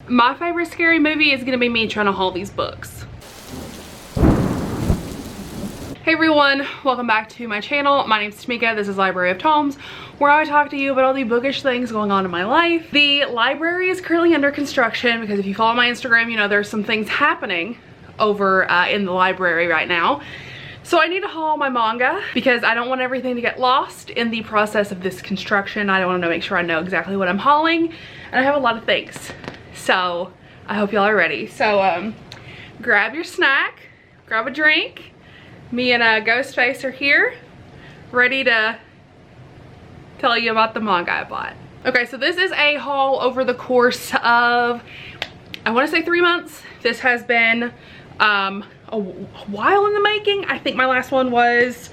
my favorite scary movie is gonna be me trying to haul these books. Hey everyone, welcome back to my channel. My name's Tamika. This is Library of Tomes, where I talk to you about all the bookish things going on in my life. The library is currently under construction because if you follow my Instagram, you know there's some things happening over in the library right now. So I need to haul my manga because I don't want everything to get lost in the process of this construction. I want to make sure I know exactly what I'm hauling, and I have a lot of things. So I hope y'all are ready. So grab your snack, grab a drink. Me and Ghostface are here, ready to tell you about the manga I bought. Okay, so this is a haul over the course of, I want to say 3 months. This has been a while in the making. I think my last one was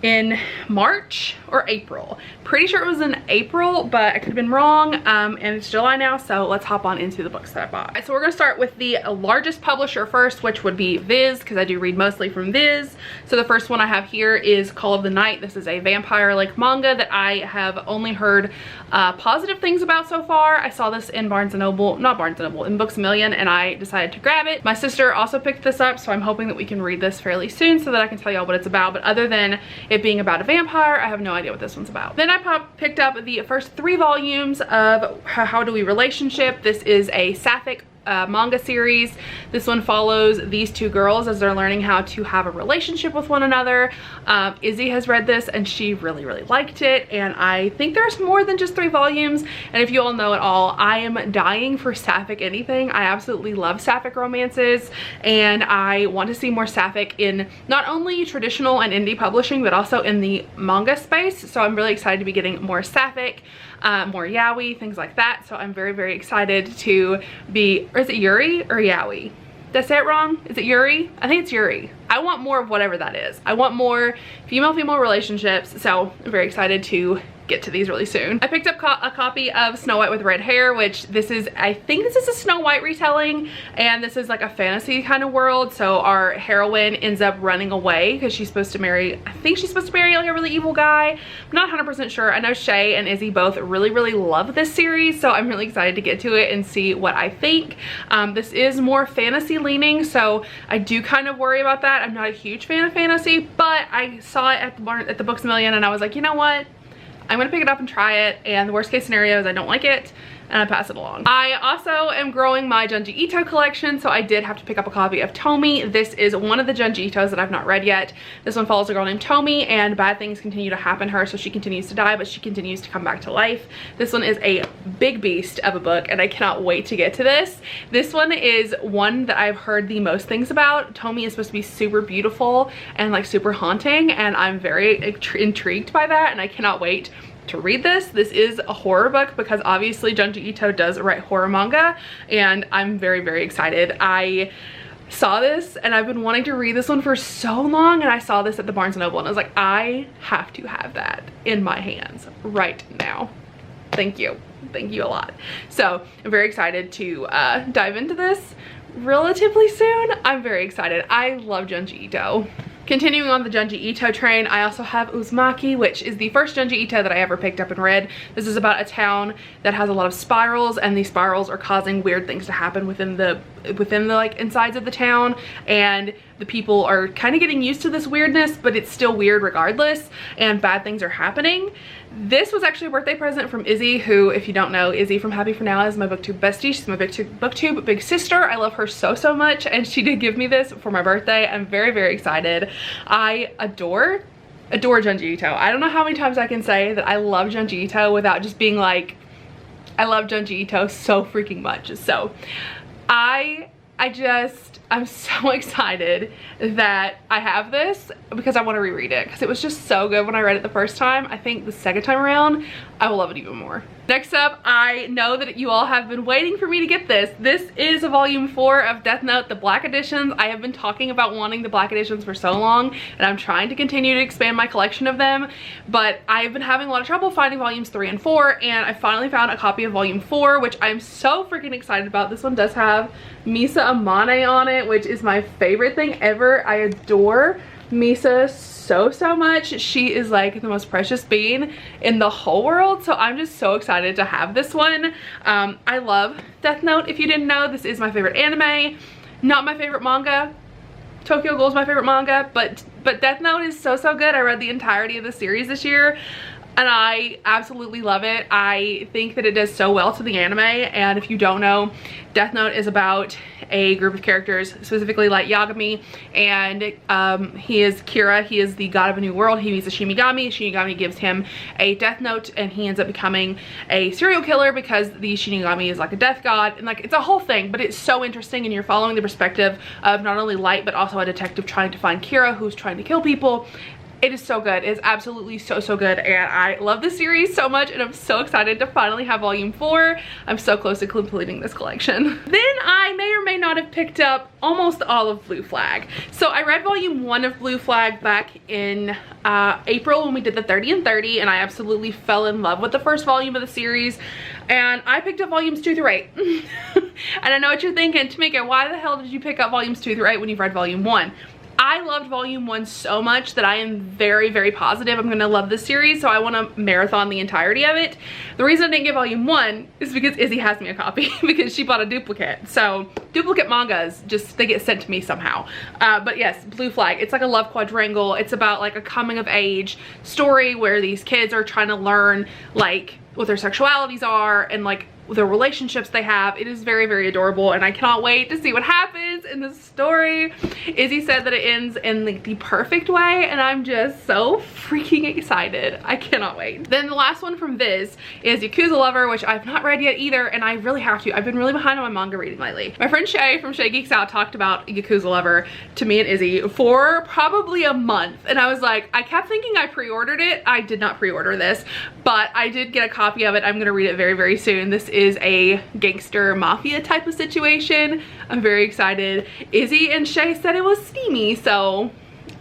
in March or April. Pretty sure it was in April, but I could have been wrong. And it's July now, so let's hop on into the books that I bought. So we're gonna start with the largest publisher first, which would be Viz, because I do read mostly from Viz. So the first one I have here is Call of the Night. This is a vampire-like manga that I have only heard positive things about so far. I saw this in Barnes & Noble, not Barnes & Noble, in Books A Million, and I decided to grab it. My sister also picked this up, so I'm hoping that we can read this fairly soon so that I can tell y'all what it's about. But other than it being about a vampire, I have no idea what this one's about. Then I picked up the first 3 volumes of How Do We Relationship. This is a sapphic manga series. This one follows these 2 girls as they're learning how to have a relationship with one another. Izzy has read this and she really liked it, and I think there's more than just 3 volumes. And if you all know it all, I am dying for sapphic anything. I absolutely love sapphic romances, and I want to see more sapphic in not only traditional and indie publishing but also in the manga space. So I'm really excited to be getting more sapphic, more yaoi, things like that. So I'm very excited to be, or is it Yuri or yaoi? Did I say it wrong? Is it Yuri? I think it's Yuri. I want more of whatever that is. I want more female-female relationships, so I'm very excited to get to these really soon. I picked up a copy of Snow White with Red Hair, which this is, I think this is a Snow White retelling, and this is like a fantasy kind of world. So our heroine ends up running away because she's supposed to marry, I think she's supposed to marry like a really evil guy. I'm not 100% sure. I know Shay and Izzy both really love this series, so I'm really excited to get to it and see what I think. This is more fantasy leaning, so I do kind of worry about that. I'm not a huge fan of fantasy, but I saw it at the Books A Million and I was like, you know what? I'm gonna pick it up and try it, and the worst case scenario is I don't like it and I pass it along. I also am growing my Junji Ito collection, so I did have to pick up a copy of Tomi. This is one of the Junji Itos that I've not read yet. This one follows a girl named Tomi, and bad things continue to happen to her, so she continues to die, but she continues to come back to life. This one is a big beast of a book, and I cannot wait to get to this. This one is one that I've heard the most things about. Tomi is supposed to be super beautiful and like super haunting, and I'm very intrigued by that, and I cannot wait to read this. This is a horror book because obviously Junji Ito does write horror manga, and I'm very excited. I saw this and I've been wanting to read this one for so long, and I saw this at the Barnes & Noble and I was like, I have to have that in my hands right now. Thank you a lot. So I'm very excited to dive into this relatively soon. I'm very excited. I love Junji Ito. Continuing on the Junji Ito train, I also have Uzumaki, which is the first Junji Ito that I ever picked up and read. This is about a town that has a lot of spirals, and these spirals are causing weird things to happen within the like insides of the town, and the people are kind of getting used to this weirdness, but it's still weird regardless, and bad things are happening. This was actually a birthday present from Izzy, who, if you don't know, Izzy from Happy For Now is my booktube bestie. She's my booktube big sister. I love her so much, and she did give me this for my birthday. I'm very excited. I adore Junji Ito. I don't know how many times I can say that I love Junji Ito without just being like, I love Junji Ito so freaking much. So I'm so excited that I have this because I want to reread it because it was just so good when I read it the first time. I think the second time around, I will love it even more. Next up, I know that you all have been waiting for me to get this. This is volume 4 of Death Note, the Black Editions. I have been talking about wanting the Black Editions for so long, and I'm trying to continue to expand my collection of them, but I've been having a lot of trouble finding volumes 3 and 4, and I finally found a copy of volume 4, which I'm so freaking excited about. This one does have Misa Amane on it, which is my favorite thing ever. I adore Misa so much. She is like the most precious being in the whole world, so I'm just so excited to have this one. I love Death Note. If you didn't know, this is my favorite anime, not my favorite manga. Tokyo Ghoul is my favorite manga, but Death Note is so good. I read the entirety of the series this year and I absolutely love it. I think that it does so well to the anime, and if you don't know, Death Note is about a group of characters, specifically Light Yagami, and he is Kira. He is the god of a new world. He meets a Shinigami. Shinigami gives him a death note, and he ends up becoming a serial killer because the Shinigami is like a death god, and like it's a whole thing, but it's so interesting, and you're following the perspective of not only Light but also a detective trying to find Kira, who's trying to kill people. It is so good. It's absolutely so good, and I love this series so much, and I'm so excited to finally have volume 4. I'm so close to completing this collection. Then I may or may not have picked up almost all of Blue Flag. So I read volume 1 of Blue Flag back in April when we did the 30 and 30, and I absolutely fell in love with the first volume of the series, and I picked up volumes 2 through 8. And I know what you're thinking, Tamika, why the hell did you pick up volumes 2 through 8 when you've read volume 1? I loved volume 1 so much that I am very positive I'm gonna love this series, so I want to marathon the entirety of it. The reason I didn't get volume 1 is because Izzy has me a copy because she bought a duplicate. So duplicate mangas, just they get sent to me somehow. But yes, Blue Flag, it's like a love quadrangle. It's about like a coming of age story where these kids are trying to learn like what their sexualities are and like the relationships they have. It is very adorable, and I cannot wait to see what happens in this story. Izzy said that it ends in like the perfect way, and I'm just so freaking excited. I cannot wait. Then the last one from Viz is Yakuza Lover, which I've not read yet either, and I really have to. I've been really behind on my manga reading lately. My friend Shay from Shay Geeks Out talked about Yakuza Lover to me and Izzy for probably a month, and I was like, I kept thinking I pre-ordered it. I did not pre-order this, but I did get a copy of it. I'm gonna read it very soon. This is a gangster mafia type of situation. I'm very excited. Izzy and Shay said it was steamy, so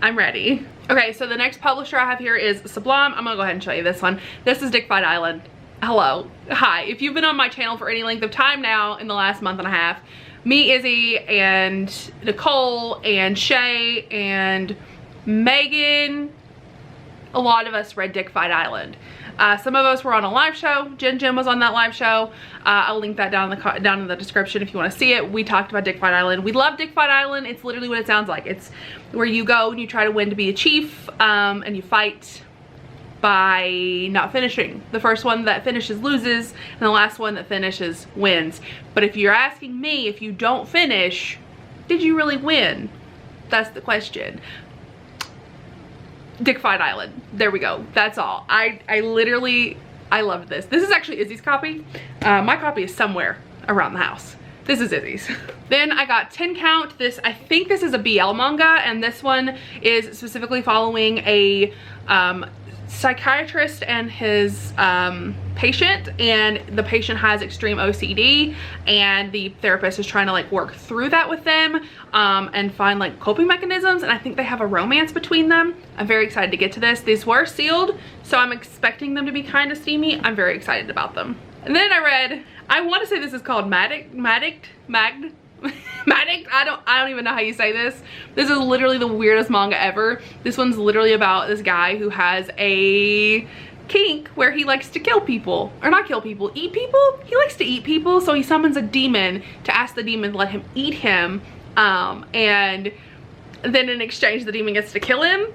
I'm ready. Okay, so the next publisher I have here is Sublime. I'm gonna go ahead and show you this one. This is Dick Fight Island. Hello, hi. If you've been on my channel for any length of time now in the last month and a half, me, Izzy, and Nicole, and Shay, and Megan, a lot of us read Dick Fight Island. Some of us were on a live show. Jim was on that live show. I'll link that down in the description if you want to see it. We talked about Dick Fight Island. We love Dick Fight Island. It's literally what it sounds like. It's where you go and you try to win to be a chief, and you fight by not finishing. The first one that finishes loses, and the last one that finishes wins. But if you're asking me, if you don't finish, did you really win? That's the question. Dick Fight Island. There we go. That's all. I loved this. This is actually Izzy's copy. My copy is somewhere around the house. This is Izzy's. Then I got 10 Count. This, I think this is a BL manga, and this one is specifically following a psychiatrist and his patient, and the patient has extreme OCD, and the therapist is trying to like work through that with them and find like coping mechanisms, and I think they have a romance between them. I'm very excited to get to this. These were sealed, so I'm expecting them to be kind of steamy. I'm very excited about them. And then I read, I want to say this is called Magd. I don't even know how you say this. This is literally the weirdest manga ever. This one's literally about this guy who has a kink where he likes to kill people, or not kill people, eat people. He likes to eat people, so he summons a demon to ask the demon to let him eat him, and then in exchange the demon gets to kill him,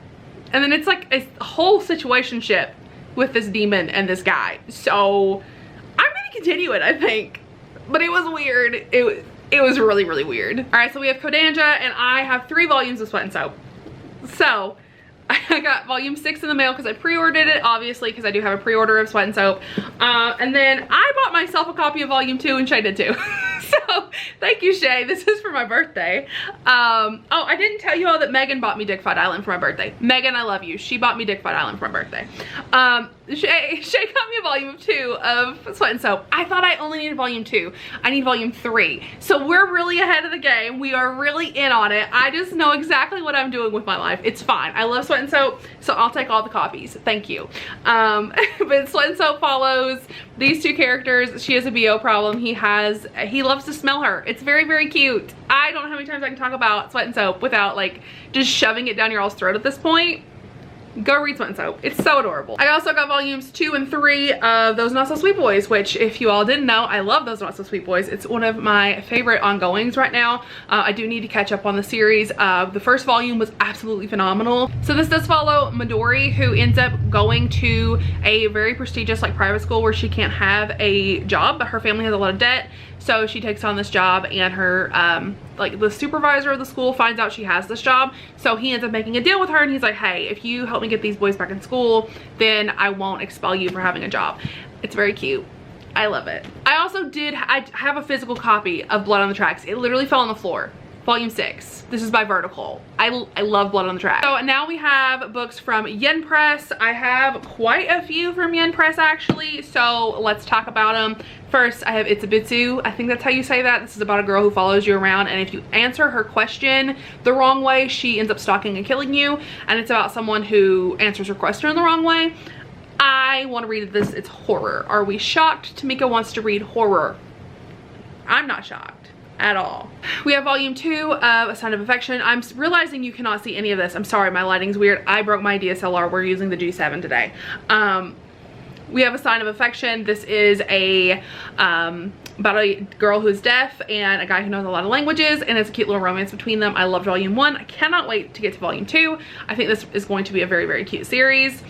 and then it's like a whole situationship with this demon and this guy. So I'm gonna continue it, I think, but it was weird. It was really weird. All right, so we have Kodanja, and I have 3 volumes of Sweat and Soap. So I got volume 6 in the mail because I pre-ordered it, obviously, because I do have a pre-order of Sweat and Soap. And then I bought myself a copy of volume 2, and Shay did too. So thank you, Shay. This is for my birthday. Oh, I didn't tell you all that Megan bought me Dick Fight Island for my birthday. Megan, I love you. She bought me Dick Fight Island for my birthday. Shay got me a volume 2 of Sweat and Soap. I thought I only needed volume 2. I need volume 3. So we're really ahead of the game. We are really in on it. I just know exactly what I'm doing with my life. It's fine. I love Sweat and Soap, so I'll take all the copies. Thank you. But Sweat and Soap follows these 2 characters. She has a BO problem. He loves to smell her. It's very, very cute. I don't know how many times I can talk about Sweat and Soap without like just shoving it down your all's throat at this point. Go read Sweat and Soap. It's so adorable. I also got volumes 2 and 3 of Those Not So Sweet Boys, which if you all didn't know, I love Those Not So Sweet Boys. It's one of my favorite ongoings right now. I do need to catch up on the series. The first volume was absolutely phenomenal. So this does follow Midori, who ends up going to a very prestigious like private school where she can't have a job, but her family has a lot of debt. So she takes on this job, and her like the supervisor of the school finds out she has this job. So he ends up making a deal with her, and he's like, hey, if you help me get these boys back in school, then I won't expel you for having a job. It's very cute. I love it. I also I have a physical copy of Blood on the Tracks. It literally fell on the floor. Volume 6. This is by Vertical. I love Blood on the Track. So now we have books from Yen Press. I have quite a few from Yen Press actually, so let's talk about them. First, I have Itsubitsu. I think that's how you say that. This is about a girl who follows you around, and if you answer her question the wrong way, she ends up stalking and killing you. And it's about someone who answers her question the wrong way. I want to read this. It's horror. Are we shocked? Tamika wants to read horror. I'm not shocked at all. We have volume 2 of A Sign of Affection. I'm realizing you cannot see any of this. I'm sorry, my lighting's weird. I broke my DSLR. We're using the G7 today. We have A Sign of Affection. This is about a girl who is deaf and a guy who knows a lot of languages, and it's a cute little romance between them. I loved volume 1. I cannot wait to get to volume 2. I think this is going to be a very, very cute series.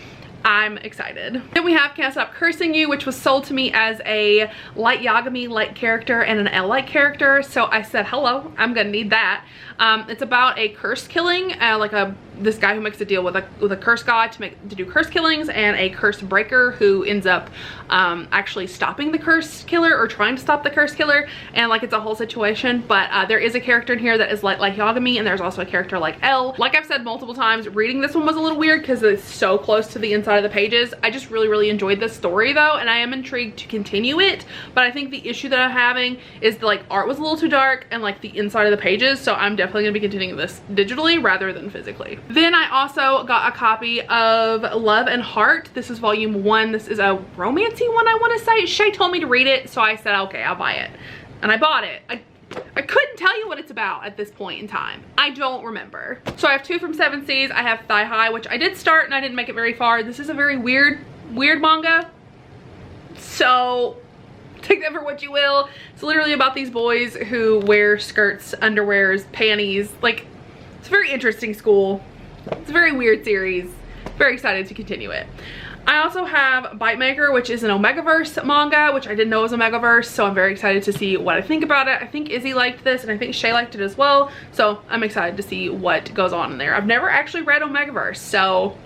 I'm excited. Then we have Can't Stop Cursing You, which was sold to me as a light Yagami light character and an L light character. So I said, hello, I'm gonna need that. It's about a curse killing, this guy who makes a deal with a curse god to do curse killings, and a curse breaker who ends up actually stopping the curse killer or trying to stop the curse killer, and like it's a whole situation. But there is a character in here that is like Yagami, and there's also a character like L. Like I've said multiple times, reading this one was a little weird because it's so close to the inside of the pages. I just really enjoyed this story though, and I am intrigued to continue it. But I think the issue that I'm having is the art was a little too dark and like the inside of the pages, so I'm definitely gonna be continuing this digitally rather than physically. Then I also got a copy of Love and Heart. This is volume 1. This is a romancy one, I want to say. Shay told me to read it, so I said, okay, I'll buy it. And I bought it. I couldn't tell you what it's about at this point in time. I don't remember. So I have 2 from 7 Seas. I have Thigh High, which I did start and I didn't make it very far. This is a very weird manga. So take that for what you will. It's literally about these boys who wear skirts, underwears, panties. Like, it's a very interesting school. It's a very weird series. Very excited to continue it. I also have Bite Maker, which is an Omegaverse manga, which I didn't know was Omegaverse, so I'm very excited to see what I think about it. I think Izzy liked this, and I think Shay liked it as well, so I'm excited to see what goes on in there. I've never actually read Omegaverse, so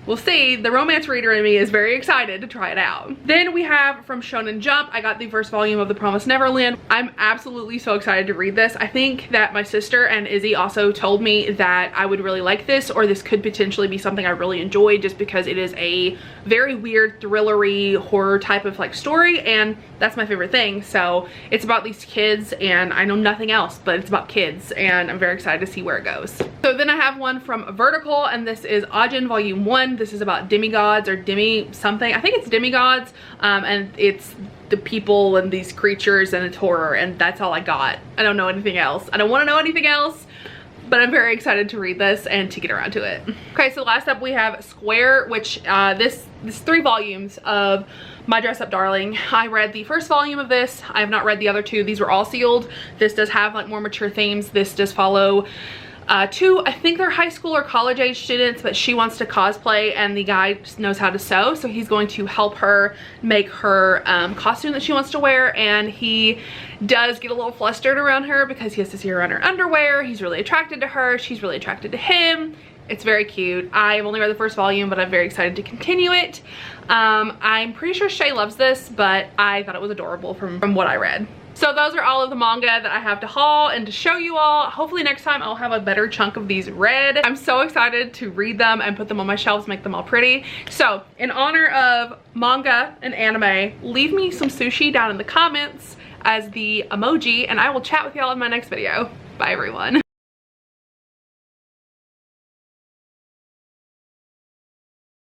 we'll see. The romance reader in me is very excited to try it out. Then we have from Shonen Jump, I got the first volume of The Promised Neverland. I'm absolutely so excited to read this. I think that my sister and Izzy also told me that I would really like this, or this could potentially be something I really enjoy, just because it is a very weird thrillery horror type of story, and that's my favorite thing. So it's about these kids, and I know nothing else, but it's about kids, and I'm very excited to see where it goes. So then I have one from Vertical, and this is Ajin Volume 1. This is about demigods or demi something. I think it's demigods, and it's the people and these creatures, and it's horror, and that's all I got. I don't know anything else. I don't want to know anything else, but I'm very excited to read this and to get around to it. Okay, so last up we have Square, which this 3 volumes of My Dress Up Darling. I read the first volume of this. I have not read the other 2. These were all sealed. This does have more mature themes. This does follow 2, I think they're high school or college age students, but she wants to cosplay and the guy knows how to sew, so he's going to help her make her costume that she wants to wear, and he does get a little flustered around her because he has to see her in her underwear. He's really attracted to her. She's really attracted to him. It's very cute. I've only read the first volume, but I'm very excited to continue it. I'm pretty sure Shay loves this, but I thought it was adorable from what I read. So those are all of the manga that I have to haul and to show you all. Hopefully next time I'll have a better chunk of these read. I'm so excited to read them and put them on my shelves, make them all pretty. So in honor of manga and anime, leave me some sushi down in the comments as the emoji, and I will chat with y'all in my next video. Bye everyone.